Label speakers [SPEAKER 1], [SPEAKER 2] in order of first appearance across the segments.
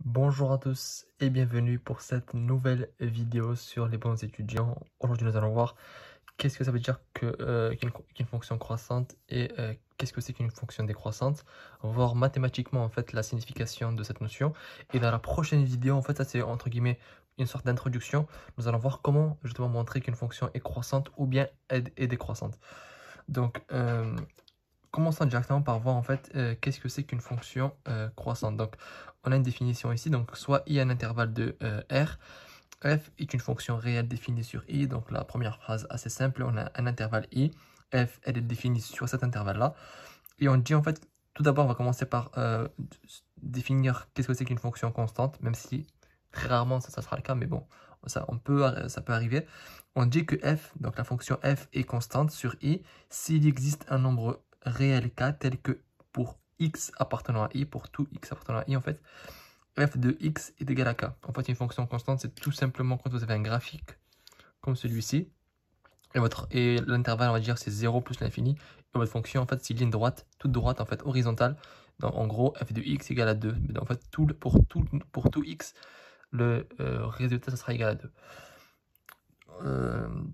[SPEAKER 1] Bonjour à tous et bienvenue pour cette nouvelle vidéo sur les bons étudiants. Aujourd'hui, nous allons voir qu'est-ce que ça veut dire qu'une fonction croissante et qu'est-ce que c'est qu'une fonction décroissante. On va voir mathématiquement en fait la signification de cette notion. Et dans la prochaine vidéo, en fait, ça c'est entre guillemets une sorte d'introduction. Nous allons voir comment justement montrer qu'une fonction est croissante ou bien est décroissante. Donc, commençons directement par voir en fait qu'est-ce que c'est qu'une fonction croissante. Donc on a une définition ici, donc soit i un intervalle de r, f est une fonction réelle définie sur i, donc la première phrase assez simple, on a un intervalle i, f elle est définie sur cet intervalle là, et on dit en fait, tout d'abord on va commencer par définir qu'est-ce que c'est qu'une fonction constante, même si très rarement ça sera le cas, mais bon, ça peut arriver. On dit que f, donc la fonction f est constante sur i s'il existe un nombre réel k tel que pour x appartenant à i, pour tout x appartenant à i en fait, f de x est égal à k. En fait, une fonction constante, c'est tout simplement quand vous avez un graphique comme celui-ci, et l'intervalle, on va dire, c'est 0 plus l'infini, et votre fonction, en fait, c'est une ligne droite, toute droite, en fait, horizontale. Donc, en gros, f de x égale à 2. Mais en fait, pour tout x, le résultat, ça sera égal à 2.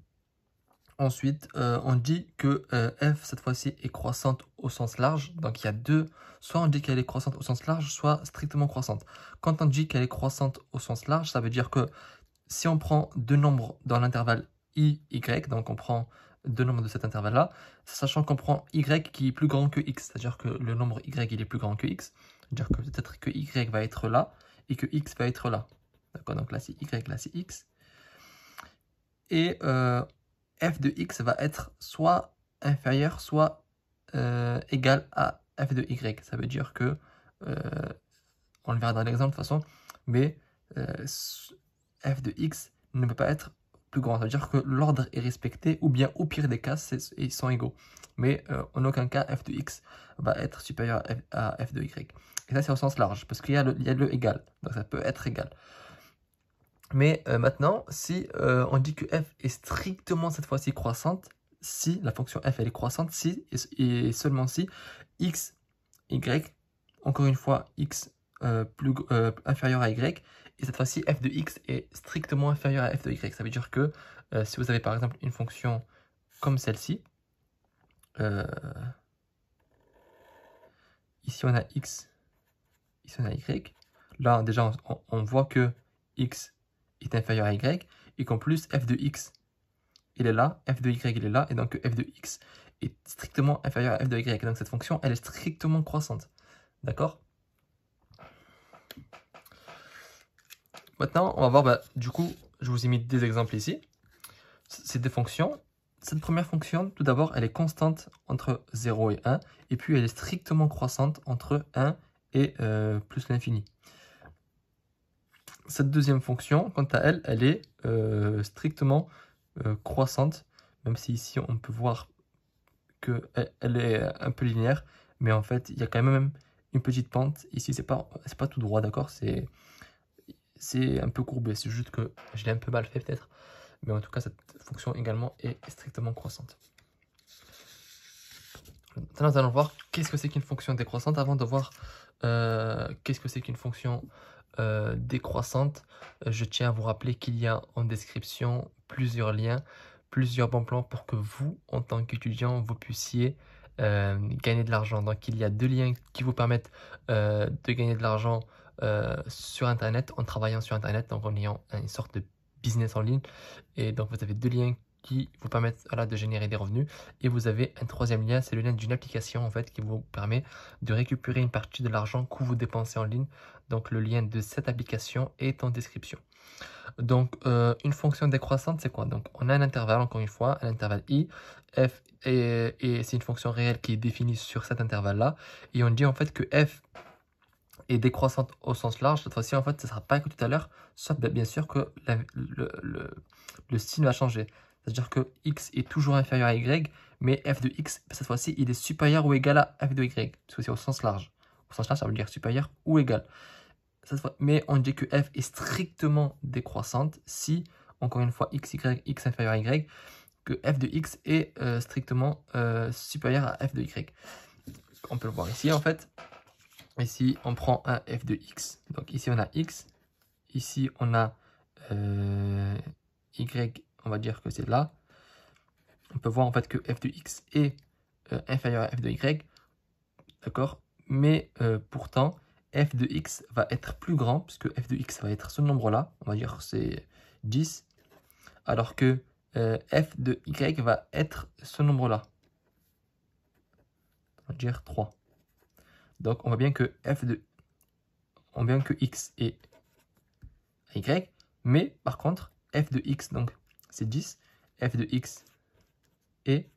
[SPEAKER 1] Ensuite, on dit que f, cette fois-ci, est croissante au sens large. Donc, il y a deux. Soit on dit qu'elle est croissante au sens large, soit strictement croissante. Quand on dit qu'elle est croissante au sens large, ça veut dire que si on prend deux nombres dans l'intervalle i, y, donc on prend deux nombres de cet intervalle-là, sachant qu'on prend y qui est plus grand que x, c'est-à-dire que le nombre y il est plus grand que x, c'est-à-dire que peut-être que y va être là et que x va être là. D'accord, donc là c'est y, là c'est x. Et f de x va être soit inférieur, soit égal à f de y. Ça veut dire que, on le verra dans l'exemple de toute façon, mais f de x ne peut pas être plus grand. Ça veut dire que l'ordre est respecté, ou bien au pire des cas, ils sont égaux. Mais en aucun cas, f de x va être supérieur à f de y. Et ça, c'est au sens large, parce qu'il y a le égal. Donc ça peut être égal. Mais maintenant, si on dit que f est strictement cette fois-ci croissante, si la fonction f elle est croissante, si et seulement si x, y, encore une fois x inférieur à y, et cette fois-ci f de x est strictement inférieur à f de y. Ça veut dire que si vous avez par exemple une fonction comme celle-ci, ici on a x, ici on a y, là déjà on voit que x est inférieur à y, et qu'en plus f de x il est là, f de y il est là, et donc f de x est strictement inférieur à f de y. Donc cette fonction elle est strictement croissante. D'accord? Maintenant, on va voir, du coup, je vous ai mis des exemples ici. C'est des fonctions. Cette première fonction, tout d'abord, elle est constante entre 0 et 1, et puis elle est strictement croissante entre 1 et plus l'infini. Cette deuxième fonction, quant à elle, elle est strictement croissante, même si ici on peut voir qu'elle est un peu linéaire, mais en fait, il y a quand même une petite pente. Ici, c'est pas tout droit, d'accord? C'est un peu courbé, c'est juste que je l'ai un peu mal fait peut-être. Mais en tout cas, cette fonction également est strictement croissante. Maintenant, nous allons voir qu'est-ce que c'est qu'une fonction décroissante. Avant de voir qu'est-ce que c'est qu'une fonction décroissante, je tiens à vous rappeler qu'il y a en description plusieurs liens, plusieurs bons plans pour que vous, en tant qu'étudiant, vous puissiez gagner de l'argent. Donc, il y a deux liens qui vous permettent de gagner de l'argent sur Internet, en travaillant sur Internet, donc en ayant une sorte de business en ligne. Et donc, vous avez deux liens qui vous permettent de générer des revenus. Et vous avez un troisième lien, c'est le lien d'une application en fait qui vous permet de récupérer une partie de l'argent que vous dépensez en ligne. Donc le lien de cette application est en description. Donc une fonction décroissante, c'est quoi? Donc on a un intervalle, encore une fois, un intervalle i, f, et c'est une fonction réelle qui est définie sur cet intervalle-là. Et on dit en fait que f est décroissante au sens large. Cette fois-ci, en fait, ce ne sera pas que tout à l'heure, sauf bien sûr que le signe va changer. C'est-à-dire que x est toujours inférieur à y, mais f de x, cette fois-ci, il est supérieur ou égal à f de y, parce que c'est au sens large. Au sens large, ça veut dire supérieur ou égal. Mais on dit que f est strictement décroissante si, encore une fois, x, y, x inférieur à y, que f de x est strictement supérieur à f de y. On peut le voir ici, en fait. Ici, on prend un f de x. Donc ici, on a x. Ici, on a y. On va dire que c'est là. On peut voir en fait que f de x est inférieur à f de y. D'accord? Mais pourtant, f de x va être plus grand, puisque f de x va être ce nombre-là. On va dire que c'est 10. Alors que f de y va être ce nombre-là. On va dire 3. Donc on voit bien que x est y, mais par contre f de x, donc c'est 10, f de x est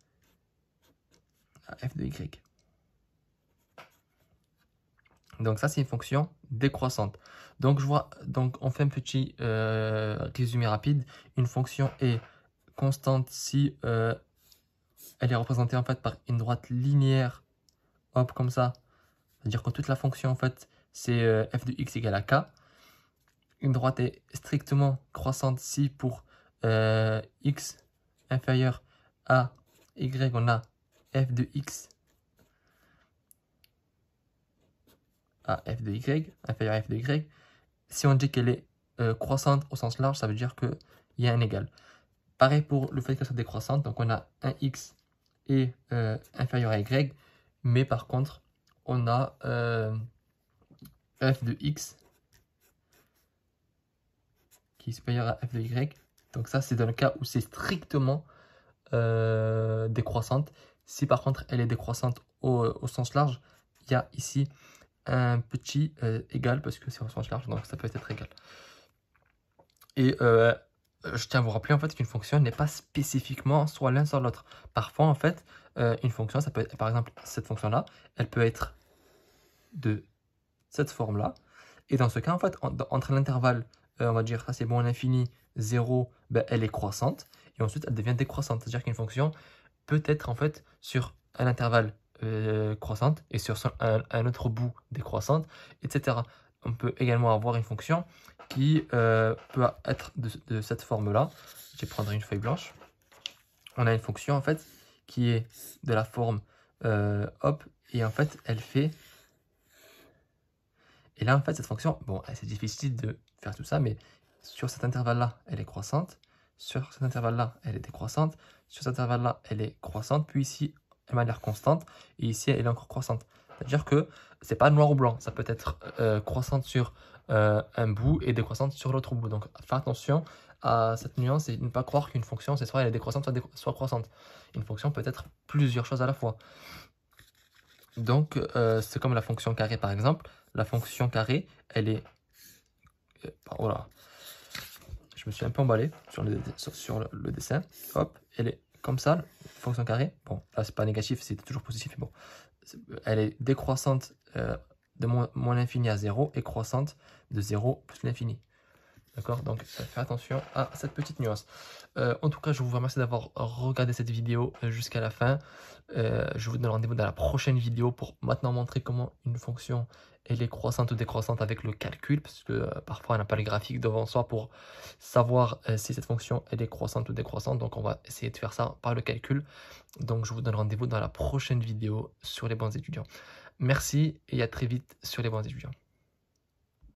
[SPEAKER 1] à f de y. Donc ça c'est une fonction décroissante. Donc on fait un petit résumé rapide. Une fonction est constante si elle est représentée en fait par une droite linéaire, hop comme ça. C'est-à-dire que toute la fonction en fait c'est f de x égale à k. Une droite est strictement croissante si pour x inférieur à y on a f de x à f de y, inférieur à f de y. Si on dit qu'elle est croissante au sens large, ça veut dire qu'il y a un égal. Pareil pour le fait qu'elle soit décroissante, donc on a un x est inférieur à y, mais par contre on a f de x qui est supérieur à f de y. Donc ça c'est dans le cas où c'est strictement décroissante. Si par contre elle est décroissante au sens large, il y a ici un petit égal, parce que c'est au sens large, donc ça peut être égal. Et je tiens à vous rappeler en fait qu'une fonction n'est pas spécifiquement soit l'un soit l'autre. Parfois en fait, une fonction, ça peut être, par exemple cette fonction-là, elle peut être de cette forme-là. Et dans ce cas, en fait, entre l'intervalle, on va dire ça c'est bon à l'infini, 0, ben, elle est croissante. Et ensuite, elle devient décroissante. C'est-à-dire qu'une fonction peut être en fait sur un intervalle croissante et sur un autre bout décroissante, etc. On peut également avoir une fonction qui peut être de cette forme-là. Je vais prendre une feuille blanche. On a une fonction en fait qui est de la forme hop, et en fait elle fait... Et là en fait cette fonction, bon c'est difficile de faire tout ça, mais sur cet intervalle-là elle est croissante, sur cet intervalle-là elle est décroissante, sur cet intervalle-là elle est croissante, puis ici de manière constante, et ici elle est encore croissante. C'est-à-dire que c'est pas noir ou blanc, ça peut être croissante sur un bout et décroissante sur l'autre bout. Donc faire attention à cette nuance et ne pas croire qu'une fonction c'est soit elle est décroissante soit croissante. Une fonction peut être plusieurs choses à la fois. Donc c'est comme la fonction carré par exemple. La fonction carré elle est... voilà. Je me suis un peu emballé sur le dessin. Hop, elle est comme ça, fonction carré. Bon, là, c'est pas négatif, c'est toujours positif. Mais bon, elle est décroissante de moins l'infini à 0 et croissante de 0 plus l'infini. D'accord? Donc, faites attention à cette petite nuance. En tout cas, je vous remercie d'avoir regardé cette vidéo jusqu'à la fin. Je vous donne rendez-vous dans la prochaine vidéo pour maintenant montrer comment une fonction elle est croissante ou décroissante avec le calcul, parce que parfois on n'a pas les graphiques devant soi pour savoir si cette fonction elle est croissante ou décroissante. Donc on va essayer de faire ça par le calcul. Donc je vous donne rendez-vous dans la prochaine vidéo sur les bons étudiants. Merci et à très vite sur les bons étudiants.